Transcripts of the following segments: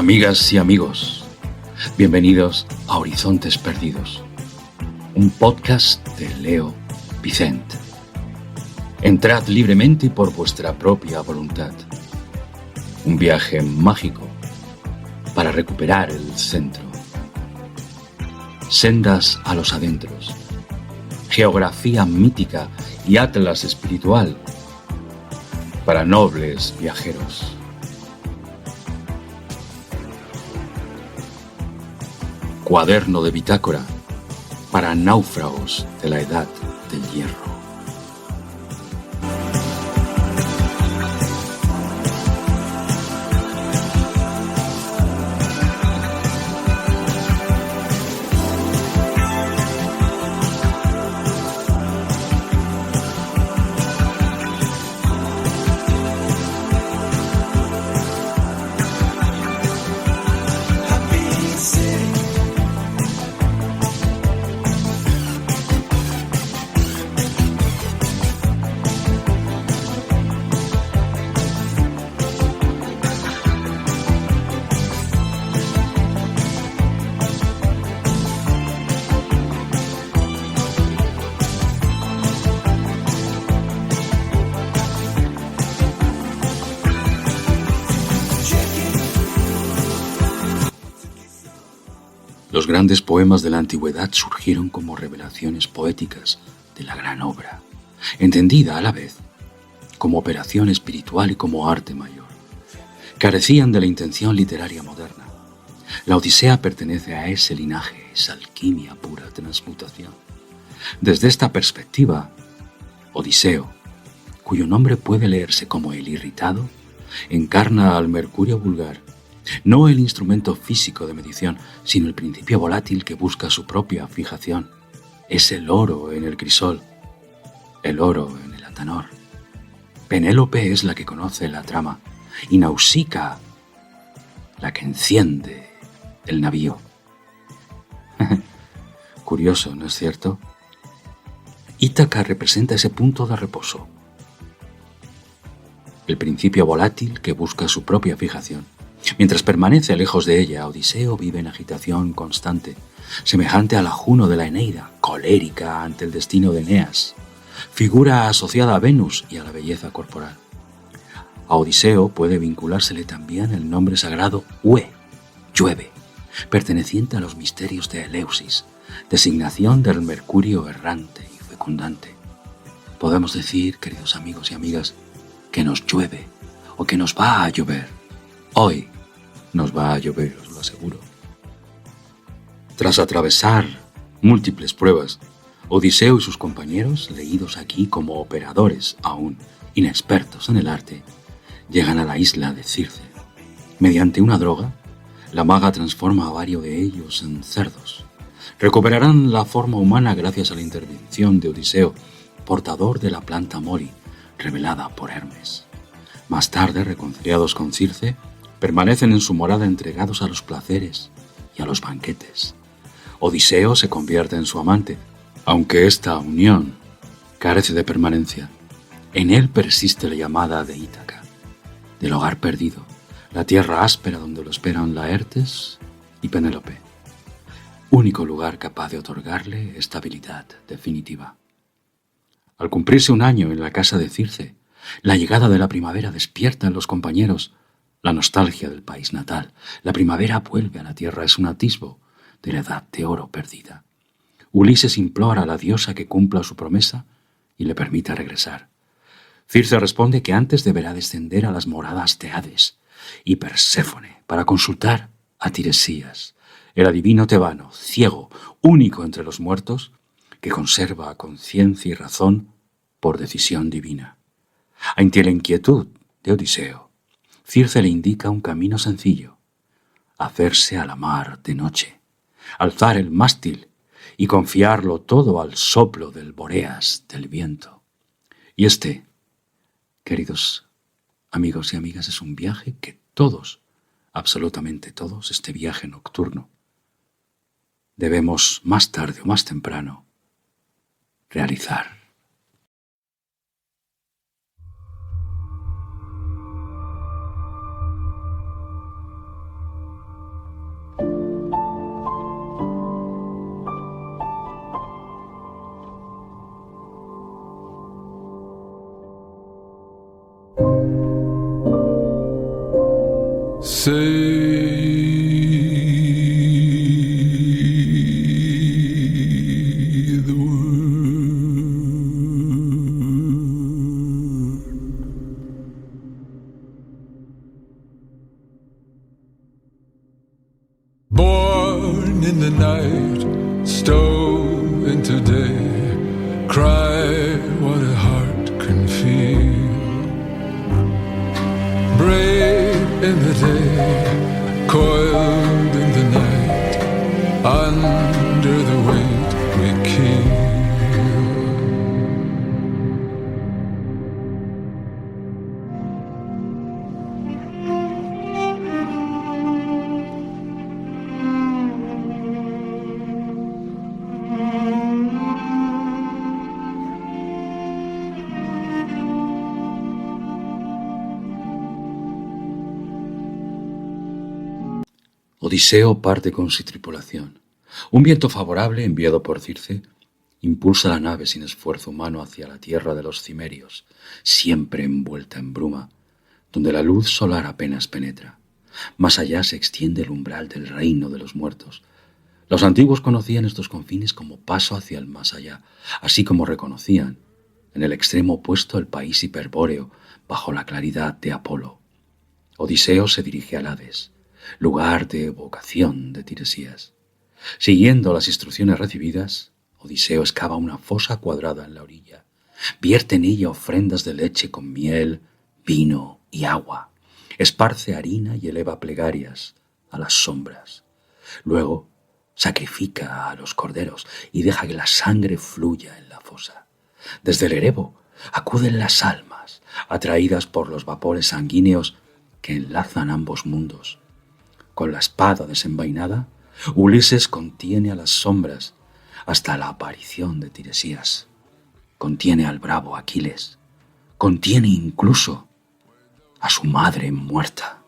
Amigas y amigos, bienvenidos a Horizontes Perdidos, un podcast de Leo Vicent. Entrad libremente por vuestra propia voluntad. Un viaje mágico para recuperar el centro. Sendas a los adentros. Geografía mítica y atlas espiritual para nobles viajeros. Cuaderno de bitácora para náufragos de la edad del hierro. Los grandes poemas de la antigüedad surgieron como revelaciones poéticas de la gran obra, entendida a la vez como operación espiritual y como arte mayor. Carecían de la intención literaria moderna. La Odisea pertenece a ese linaje, esa alquimia pura, transmutación. Desde esta perspectiva, Odiseo, cuyo nombre puede leerse como el irritado, encarna al mercurio vulgar, no el instrumento físico de medición, sino el principio volátil que busca su propia fijación. Es el oro en el crisol, el oro en el atanor. Penélope es la que conoce la trama, y Nausicaa la que enciende el navío. Curioso, ¿no es cierto? Ítaca representa ese punto de reposo, el principio volátil que busca su propia fijación. Mientras permanece lejos de ella, Odiseo vive en agitación constante, semejante a la Juno de la Eneida, colérica ante el destino de Eneas, figura asociada a Venus y a la belleza corporal. A Odiseo puede vinculársele también el nombre sagrado Ue, llueve, perteneciente a los misterios de Eleusis, designación del mercurio errante y fecundante. Podemos decir, queridos amigos y amigas, que nos llueve o que nos va a llover. Hoy nos va a llover, os lo aseguro. Tras atravesar múltiples pruebas, Odiseo y sus compañeros, leídos aquí como operadores aún inexpertos en el arte, llegan a la isla de Circe. Mediante una droga, la maga transforma a varios de ellos en cerdos. Recuperarán la forma humana gracias a la intervención de Odiseo, portador de la planta Mori, revelada por Hermes. Más tarde, reconciliados con Circe, permanecen en su morada entregados a los placeres y a los banquetes. Odiseo se convierte en su amante, aunque esta unión carece de permanencia. En él persiste la llamada de Ítaca, del hogar perdido, la tierra áspera donde lo esperan Laertes y Penélope, único lugar capaz de otorgarle estabilidad definitiva. Al cumplirse un año en la casa de Circe, la llegada de la primavera despierta en los compañeros la nostalgia del país natal. La primavera vuelve a la tierra, es un atisbo de la edad de oro perdida. Ulises implora a la diosa que cumpla su promesa y le permita regresar. Circe responde que antes deberá descender a las moradas de Hades y Perséfone para consultar a Tiresias, el adivino tebano, ciego, único entre los muertos, que conserva conciencia y razón por decisión divina. Ante la inquietud de Odiseo, Circe le indica un camino sencillo: hacerse a la mar de noche, alzar el mástil y confiarlo todo al soplo del Boreas del viento. Y este, queridos amigos y amigas, es un viaje que todos, absolutamente todos, este viaje nocturno, debemos más tarde o más temprano realizar. the word. Born in the night, stove into day, cry what a heart can feel. Brave in the day, coiled in the night, under the weight we kill. Odiseo parte con su tripulación. Un viento favorable, enviado por Circe, impulsa la nave sin esfuerzo humano hacia la tierra de los cimerios, siempre envuelta en bruma, donde la luz solar apenas penetra. Más allá se extiende el umbral del reino de los muertos. Los antiguos conocían estos confines como paso hacia el más allá, así como reconocían, en el extremo opuesto, el país hiperbóreo, bajo la claridad de Apolo. Odiseo se dirige al Hades, lugar de evocación de Tiresías. Siguiendo las instrucciones recibidas, Odiseo excava una fosa cuadrada en la orilla, vierte en ella ofrendas de leche con miel, vino y agua, esparce harina y eleva plegarias a las sombras. Luego sacrifica a los corderos y deja que la sangre fluya en la fosa. Desde el erebo acuden las almas, atraídas por los vapores sanguíneos que enlazan ambos mundos. Con la espada desenvainada, Ulises contiene a las sombras hasta la aparición de Tiresías. Contiene al bravo Aquiles. Contiene incluso a su madre muerta.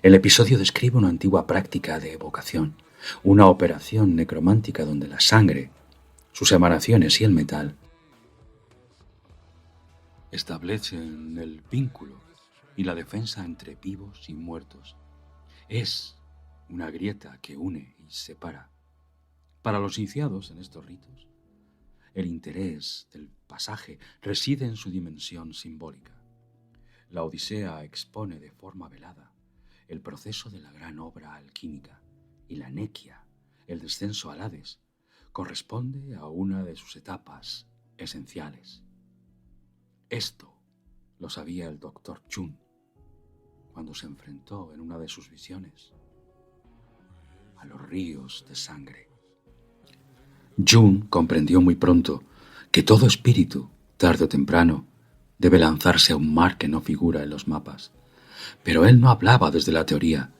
El episodio describe una antigua práctica de evocación, una operación necromántica donde la sangre, sus emanaciones y el metal establecen el vínculo y la defensa entre vivos y muertos. Es una grieta que une y separa. Para los iniciados en estos ritos, el interés del pasaje reside en su dimensión simbólica. La Odisea expone de forma velada el proceso de la gran obra alquímica, y la Nequia, el descenso al Hades, corresponde a una de sus etapas esenciales. Esto lo sabía el Dr. Jung cuando se enfrentó en una de sus visiones a los ríos de sangre. Jung comprendió muy pronto que todo espíritu, tarde o temprano, debe lanzarse a un mar que no figura en los mapas. Pero él no hablaba desde la teoría.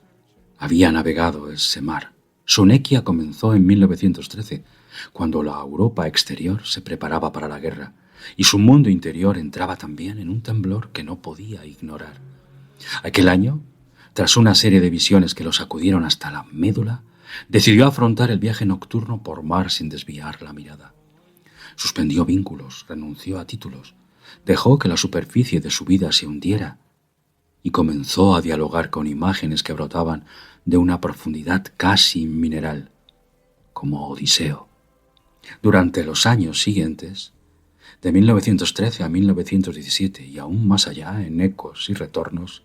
Había navegado ese mar. Su nequia comenzó en 1913, cuando la Europa exterior se preparaba para la guerra, y su mundo interior entraba también en un temblor que no podía ignorar. Aquel año, tras una serie de visiones que lo sacudieron hasta la médula, decidió afrontar el viaje nocturno por mar sin desviar la mirada. Suspendió vínculos, renunció a títulos, dejó que la superficie de su vida se hundiera y comenzó a dialogar con imágenes que brotaban de una profundidad casi mineral, como Odiseo. Durante los años siguientes, de 1913 a 1917 y aún más allá, en Ecos y Retornos,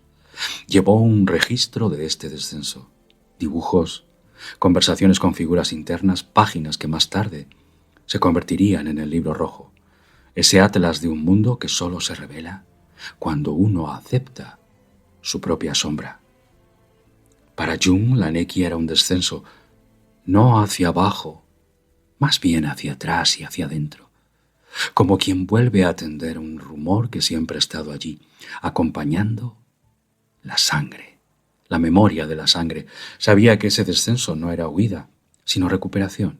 llevó un registro de este descenso, dibujos, conversaciones con figuras internas, páginas que más tarde se convertirían en el Libro Rojo, ese atlas de un mundo que solo se revela cuando uno acepta su propia sombra. Para Jung, la nequia era un descenso, no hacia abajo, más bien hacia atrás y hacia adentro, como quien vuelve a atender un rumor que siempre ha estado allí, acompañando la sangre, la memoria de la sangre. Sabía que ese descenso no era huida, sino recuperación.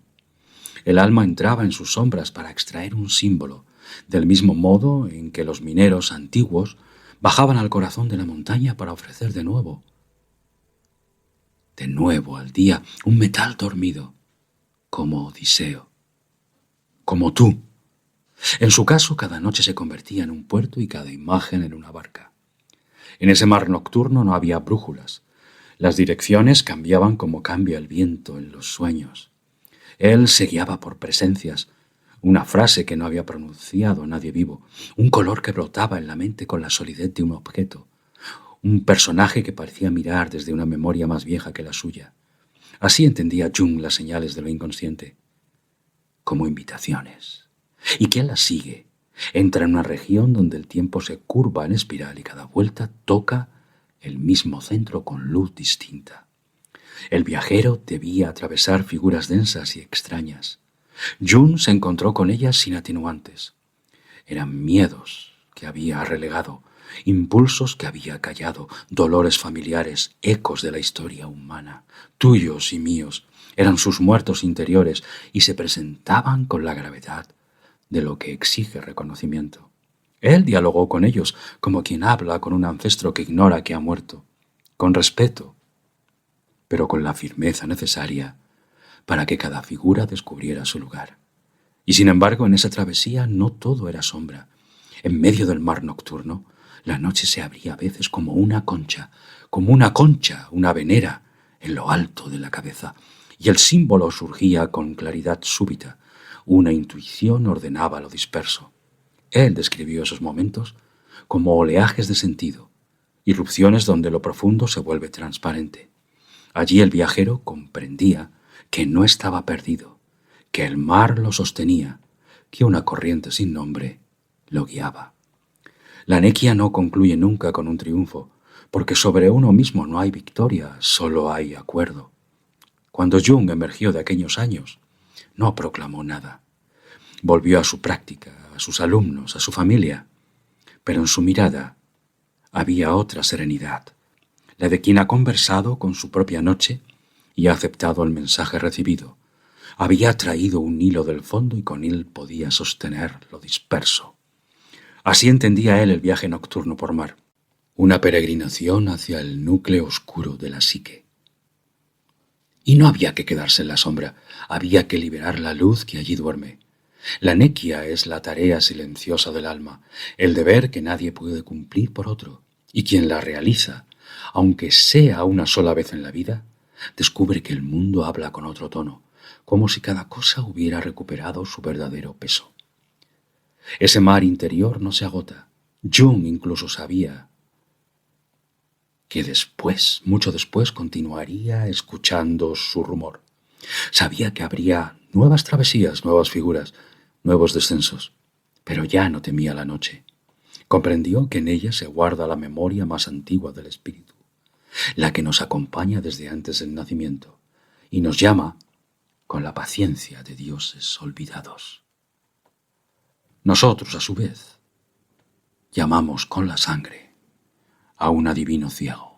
El alma entraba en sus sombras para extraer un símbolo, del mismo modo en que los mineros antiguos bajaban al corazón de la montaña para ofrecer de nuevo al día, un metal dormido, como Odiseo, como tú. En su caso, cada noche se convertía en un puerto y cada imagen en una barca. En ese mar nocturno no había brújulas. Las direcciones cambiaban como cambia el viento en los sueños. Él se guiaba por presencias, una frase que no había pronunciado nadie vivo, un color que brotaba en la mente con la solidez de un objeto, un personaje que parecía mirar desde una memoria más vieja que la suya. Así entendía Jung las señales de lo inconsciente, como invitaciones. ¿Y quién las sigue? Entra en una región donde el tiempo se curva en espiral y cada vuelta toca el mismo centro con luz distinta. El viajero debía atravesar figuras densas y extrañas. Jung se encontró con ellas sin atenuantes. Eran miedos que había relegado, impulsos que había callado, dolores familiares, ecos de la historia humana, tuyos y míos. Eran sus muertos interiores y se presentaban con la gravedad de lo que exige reconocimiento. Él dialogó con ellos como quien habla con un ancestro que ignora que ha muerto, con respeto, pero con la firmeza necesaria para que cada figura descubriera su lugar. Y sin embargo, en esa travesía no todo era sombra. En medio del mar nocturno, la noche se abría a veces como una concha, una venera en lo alto de la cabeza, y el símbolo surgía con claridad súbita. Una intuición ordenaba lo disperso. Él describió esos momentos como oleajes de sentido, irrupciones donde lo profundo se vuelve transparente. Allí el viajero comprendía que no estaba perdido, que el mar lo sostenía, que una corriente sin nombre lo guiaba. La nequia no concluye nunca con un triunfo, porque sobre uno mismo no hay victoria, solo hay acuerdo. Cuando Jung emergió de aquellos años, no proclamó nada. Volvió a su práctica, a sus alumnos, a su familia, pero en su mirada había otra serenidad, la de quien ha conversado con su propia noche y ha aceptado el mensaje recibido. Había traído un hilo del fondo y con él podía sostener lo disperso. Así entendía él el viaje nocturno por mar, una peregrinación hacia el núcleo oscuro de la psique. Y no había que quedarse en la sombra, había que liberar la luz que allí duerme. La nequia es la tarea silenciosa del alma, el deber que nadie puede cumplir por otro, y quien la realiza, aunque sea una sola vez en la vida, descubre que el mundo habla con otro tono, como si cada cosa hubiera recuperado su verdadero peso. Ese mar interior no se agota. Jung incluso sabía que después, mucho después, continuaría escuchando su rumor. Sabía que habría nuevas travesías, nuevas figuras, nuevos descensos, pero ya no temía la noche. Comprendió que en ella se guarda la memoria más antigua del espíritu, la que nos acompaña desde antes del nacimiento y nos llama con la paciencia de dioses olvidados. Nosotros, a su vez, llamamos con la sangre a un adivino ciego.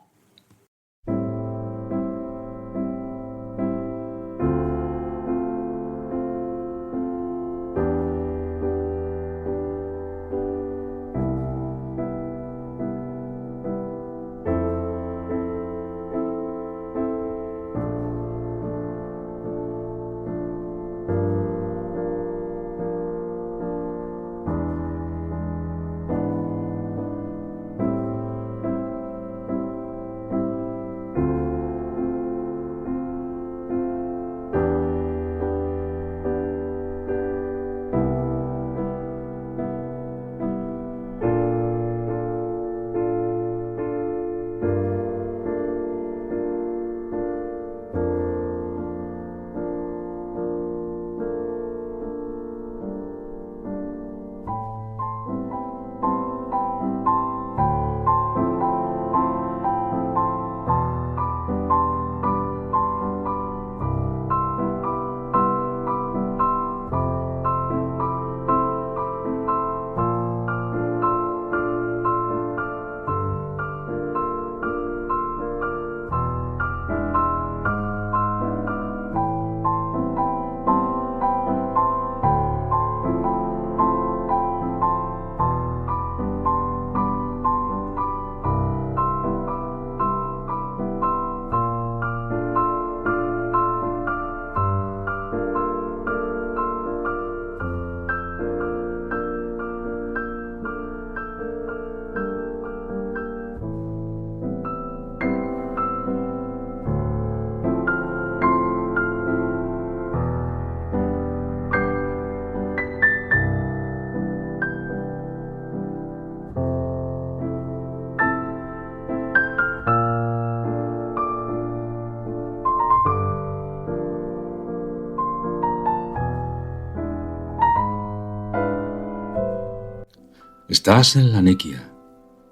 Estás en la Nequia,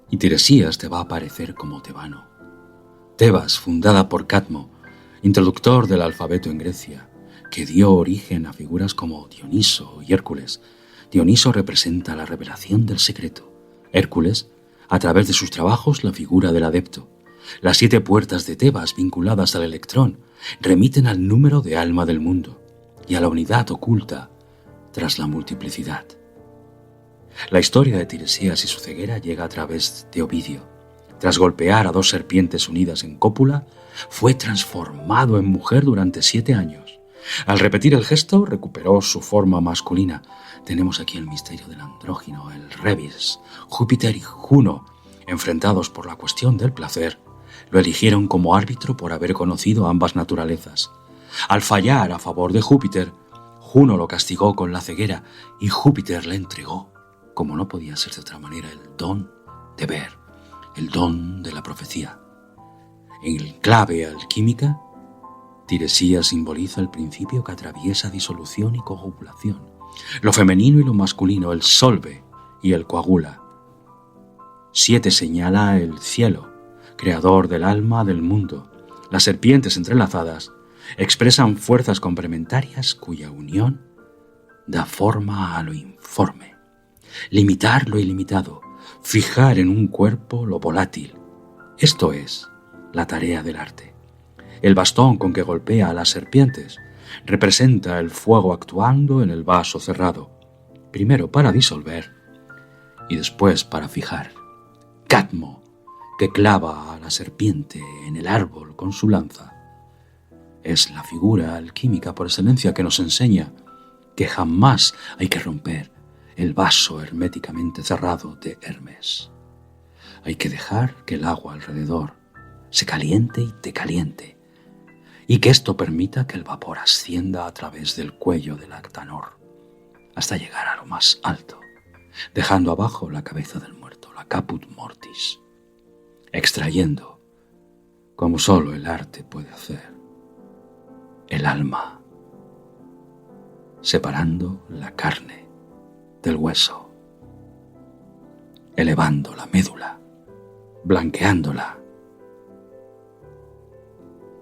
y Tiresías te va a parecer como Tebano. Tebas, fundada por Cadmo, introductor del alfabeto en Grecia, que dio origen a figuras como Dioniso y Hércules. Dioniso representa la revelación del secreto. Hércules, a través de sus trabajos, la figura del adepto. Las 7 puertas de Tebas, vinculadas al electrón, remiten al número de alma del mundo y a la unidad oculta tras la multiplicidad. La historia de Tiresías y su ceguera llega a través de Ovidio. Tras golpear a 2 serpientes unidas en cópula, fue transformado en mujer durante 7 años. Al repetir el gesto, recuperó su forma masculina. Tenemos aquí el misterio del andrógino, el Rebis. Júpiter y Juno, enfrentados por la cuestión del placer, lo eligieron como árbitro por haber conocido ambas naturalezas. Al fallar a favor de Júpiter, Juno lo castigó con la ceguera y Júpiter le entregó, como no podía ser de otra manera, el don de ver, el don de la profecía. En clave alquímica, Tiresías simboliza el principio que atraviesa disolución y coagulación, lo femenino y lo masculino, el solve y el coagula. 7 señala el cielo, creador del alma del mundo. Las serpientes entrelazadas expresan fuerzas complementarias cuya unión da forma a lo informe. Limitar lo ilimitado, fijar en un cuerpo lo volátil. Esto es la tarea del arte. El bastón con que golpea a las serpientes representa el fuego actuando en el vaso cerrado, primero para disolver y después para fijar. Cadmo, que clava a la serpiente en el árbol con su lanza, es la figura alquímica por excelencia que nos enseña que jamás hay que romper el vaso herméticamente cerrado de Hermes. Hay que dejar que el agua alrededor se caliente y te caliente, y que esto permita que el vapor ascienda a través del cuello del Actanor hasta llegar a lo más alto, dejando abajo la cabeza del muerto, la caput mortis, extrayendo, como solo el arte puede hacer, el alma, separando la carne del hueso, elevando la médula, blanqueándola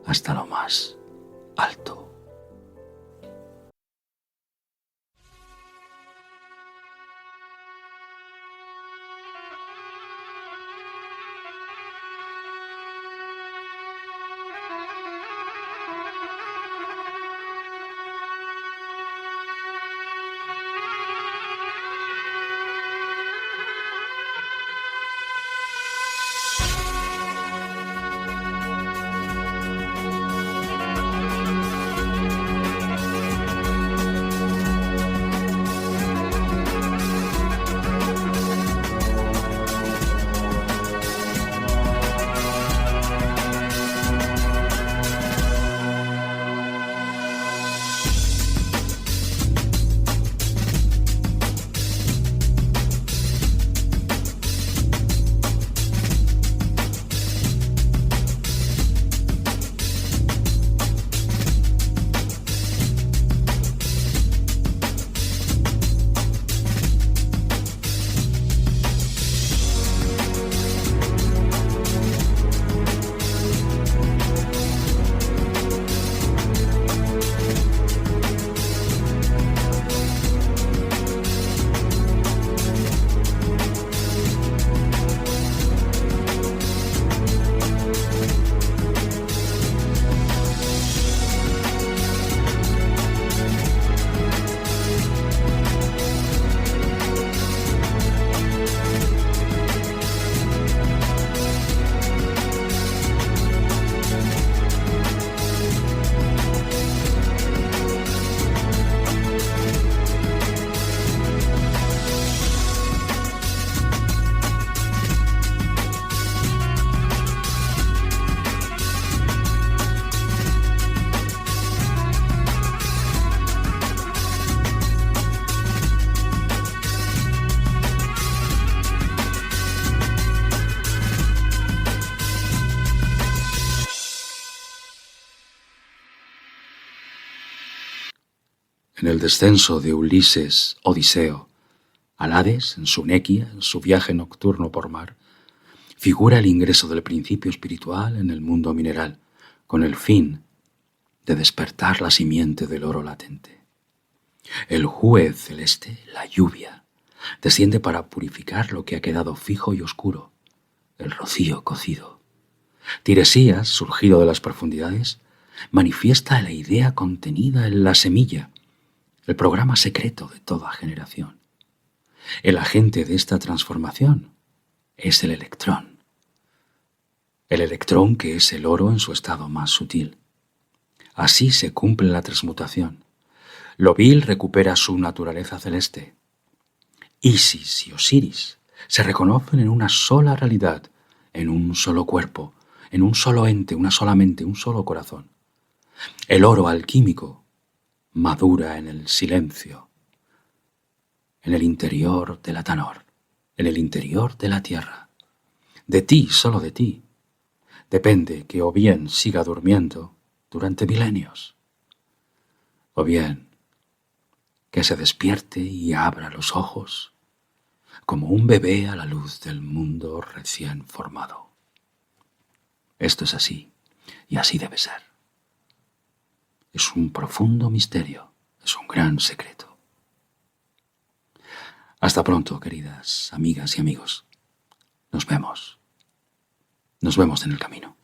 hasta lo más alto. En el descenso de Ulises, Odiseo, Al Hades, en su nequia, en su viaje nocturno por mar, figura el ingreso del principio espiritual en el mundo mineral, con el fin de despertar la simiente del oro latente. El juez celeste, la lluvia, desciende para purificar lo que ha quedado fijo y oscuro, el rocío cocido. Tiresías, surgido de las profundidades, manifiesta la idea contenida en la semilla, el programa secreto de toda generación. El agente de esta transformación es el electrón. El electrón que es el oro en su estado más sutil. Así se cumple la transmutación. Lo vil recupera su naturaleza celeste. Isis y Osiris se reconocen en una sola realidad, en un solo cuerpo, en un solo ente, una sola mente, un solo corazón. El oro alquímico madura en el silencio, en el interior del Atanor, en el interior de la tierra. De ti, solo de ti, depende que o bien siga durmiendo durante milenios, o bien que se despierte y abra los ojos como un bebé a la luz del mundo recién formado. Esto es así, y así debe ser. Es un profundo misterio, es un gran secreto. Hasta pronto, queridas amigas y amigos. Nos vemos en el camino.